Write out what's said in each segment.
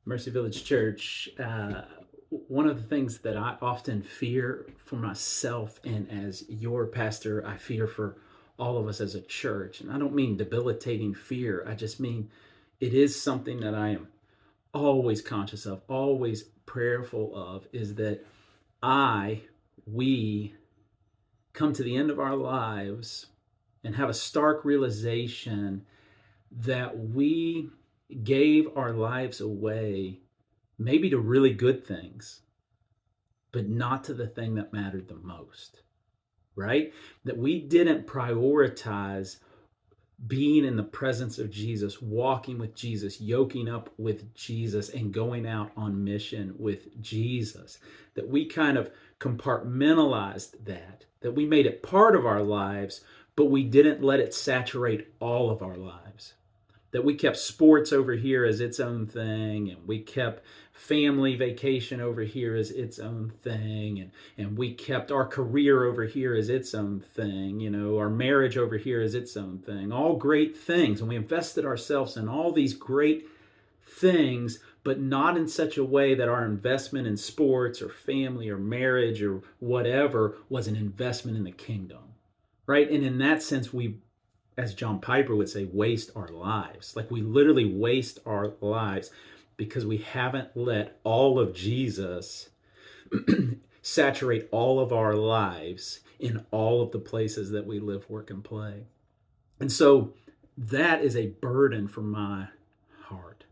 Mercy Village Church, one of the things that I often fear for myself and as your pastor, I fear for all of us as a church. And I don't mean debilitating fear, I just mean it is something that I am always conscious of, always prayerful of, is that we come to the end of our lives and have a stark realization that we gave our lives away maybe to really good things, but not to the thing that mattered the most, right? That we didn't prioritize being in the presence of Jesus, walking with Jesus, yoking up with Jesus, and going out on mission with Jesus. That we kind of compartmentalized that we made it part of our lives, but we didn't let it saturate all of our lives. That we kept sports over here as its own thing, and we kept family vacation over here as its own thing, and we kept our career over here as its own thing, our marriage over here as its own thing. All great things, and we invested ourselves in all these great things, but not in such a way that our investment in sports or family or marriage or whatever was an investment in the kingdom, right? And in that sense, we, as John Piper would say, waste our lives. Like, we literally waste our lives because we haven't let all of Jesus saturate all of our lives in all of the places that we live, work, and play. And so that is a burden for my heart.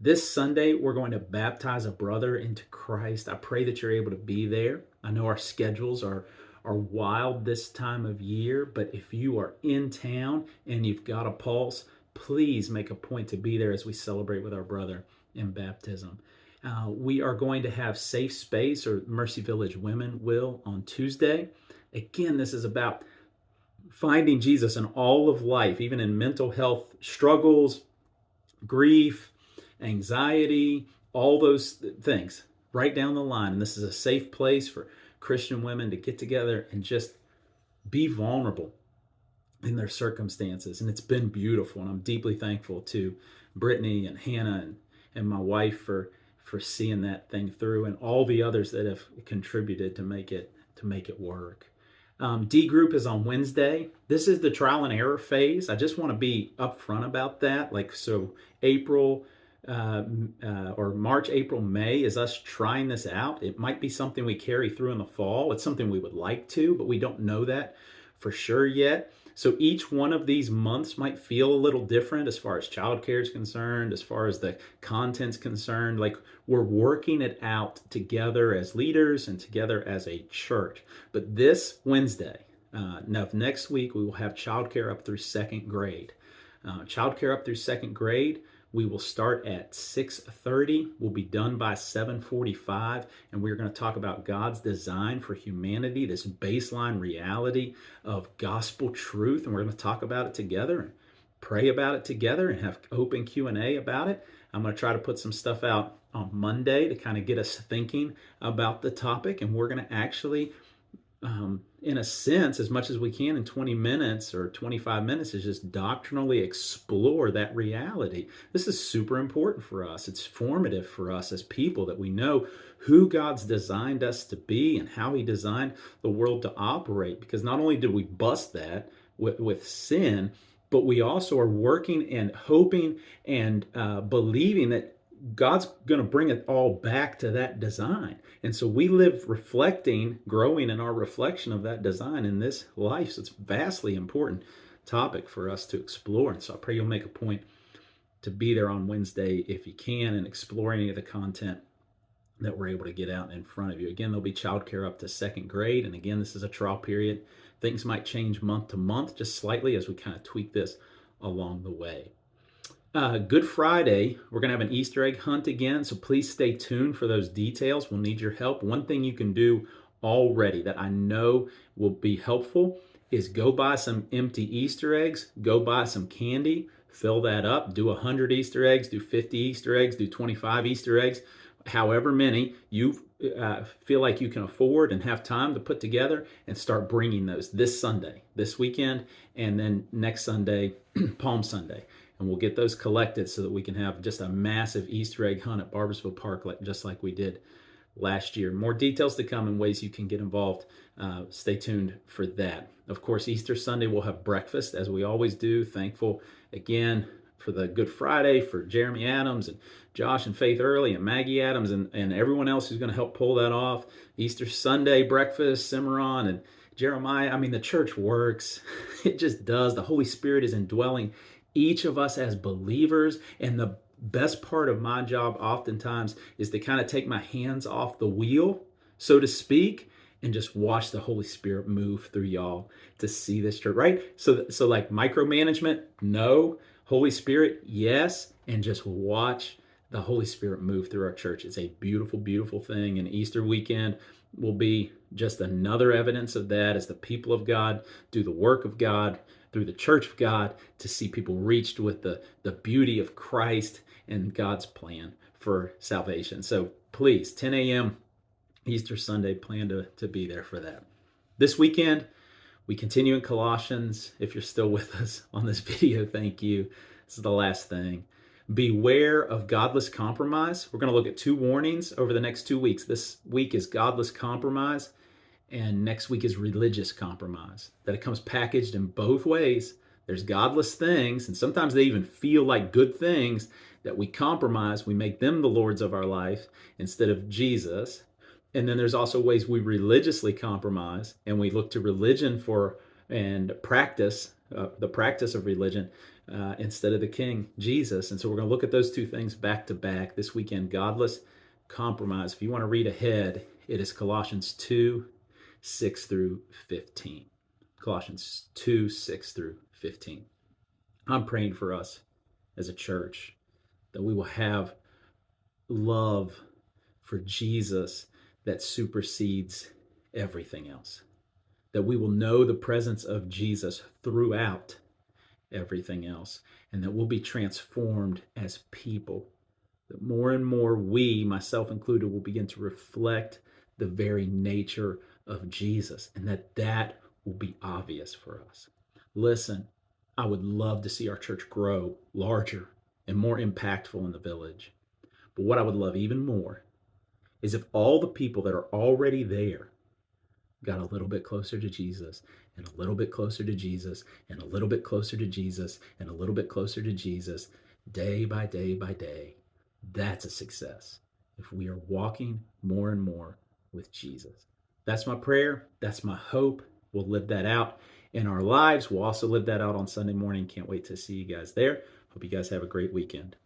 This Sunday, we're going to baptize a brother into Christ. I pray that you're able to be there. I know our schedules are wild this time of year, but if you are in town and you've got a pulse, please make a point to be there as we celebrate with our brother in baptism. We are going to have Safe Space, or Mercy Village Women will, on Tuesday. Again, this is about finding Jesus in all of life, even in mental health struggles, grief, anxiety, all those things right down the line. And this is a safe place for Christian women to get together and just be vulnerable in their circumstances. And it's been beautiful. And I'm deeply thankful to Brittany and Hannah and my wife for seeing that thing through, and all the others that have contributed to make it work. D group is on Wednesday. This is the trial and error phase. I just want to be upfront about that. So April or March, April, May is us trying this out. It might be something we carry through in the fall. It's something we would like to, but we don't know that for sure yet. So each one of these months might feel a little different as far as childcare is concerned, as far as the content's concerned. Like, we're working it out together as leaders and together as a church. But this Wednesday, next week, we will have childcare up through second grade. Childcare up through second grade, we will start at 6:30. We'll be done by 7:45, and we're going to talk about God's design for humanity, this baseline reality of gospel truth, and we're going to talk about it together and pray about it together and have open Q&A about it. I'm going to try to put some stuff out on Monday to kind of get us thinking about the topic, and we're going to actually in a sense, as much as we can in 20 minutes or 25 minutes, is just doctrinally explore that reality. This is super important for us. It's formative for us as people, that we know who God's designed us to be and how he designed the world to operate. Because not only did we bust that with sin, but we also are working and hoping and believing that God's going to bring it all back to that design. And so we live reflecting, growing in our reflection of that design in this life. So it's a vastly important topic for us to explore. And so I pray you'll make a point to be there on Wednesday if you can, and explore any of the content that we're able to get out in front of you. Again, there'll be childcare up to second grade. And again, this is a trial period. Things might change month to month just slightly as we kind of tweak this along the way. Good Friday, we're going to have an Easter egg hunt again, so please stay tuned for those details. We'll need your help. One thing you can do already that I know will be helpful is go buy some empty Easter eggs, go buy some candy, fill that up, do 100 Easter eggs, do 50 Easter eggs, do 25 Easter eggs, however many you feel like you can afford and have time to put together, and start bringing those this Sunday, this weekend, and then next Sunday, Palm Sunday. and we'll get those collected so that we can have just a massive Easter egg hunt at Barboursville Park, just like we did last year. More details to come and ways you can get involved. Stay tuned for that. Of course, Easter Sunday we'll have breakfast as we always do. Thankful again for the Good Friday, for Jeremy Adams and Josh and Faith Early and Maggie Adams and everyone else who's going to help pull that off. Easter Sunday breakfast, Cimarron and Jeremiah. I mean, the church works. It just does. The Holy Spirit is indwelling each of us as believers. And the best part of my job oftentimes is to kind of take my hands off the wheel, so to speak, and just watch the Holy Spirit move through y'all to see this church, right? So like micromanagement, no. Holy Spirit, yes. And just watch the Holy Spirit move through our church. It's a beautiful, beautiful thing. And Easter weekend will be just another evidence of that as the people of God do the work of God through the church of God to see people reached with the beauty of Christ and God's plan for salvation. So please, 10 a.m. Easter Sunday, plan to be there for that. This weekend, we continue in Colossians. If you're still with us on this video, thank you. This is the last thing. Beware of godless compromise. We're going to look at 2 warnings over the next 2 weeks. This week is godless compromise, and next week is religious compromise. That it comes packaged in both ways. There's godless things, and sometimes they even feel like good things that we compromise. We make them the lords of our life instead of Jesus. And then there's also ways we religiously compromise, and we look to religion for and practice, the practice of religion instead of the King, Jesus. And so we're going to look at those 2 things back to back this weekend, godless compromise. If you want to read ahead, it is Colossians 2, 6 through 15. Colossians 2, 6 through 15. I'm praying for us as a church that we will have love for Jesus that supersedes everything else. That we will know the presence of Jesus throughout everything else, and that we'll be transformed as people. That more and more we, myself included, will begin to reflect the very nature of Jesus, and that will be obvious for us. Listen, I would love to see our church grow larger and more impactful in the village. But what I would love even more is if all the people that are already there got a little bit closer to Jesus, and a little bit closer to Jesus, and a little bit closer to Jesus, and a little bit closer to Jesus, day by day by day. That's a success if we are walking more and more with Jesus. That's my prayer. That's my hope. We'll live that out in our lives. We'll also live that out on Sunday morning. Can't wait to see you guys there. Hope you guys have a great weekend.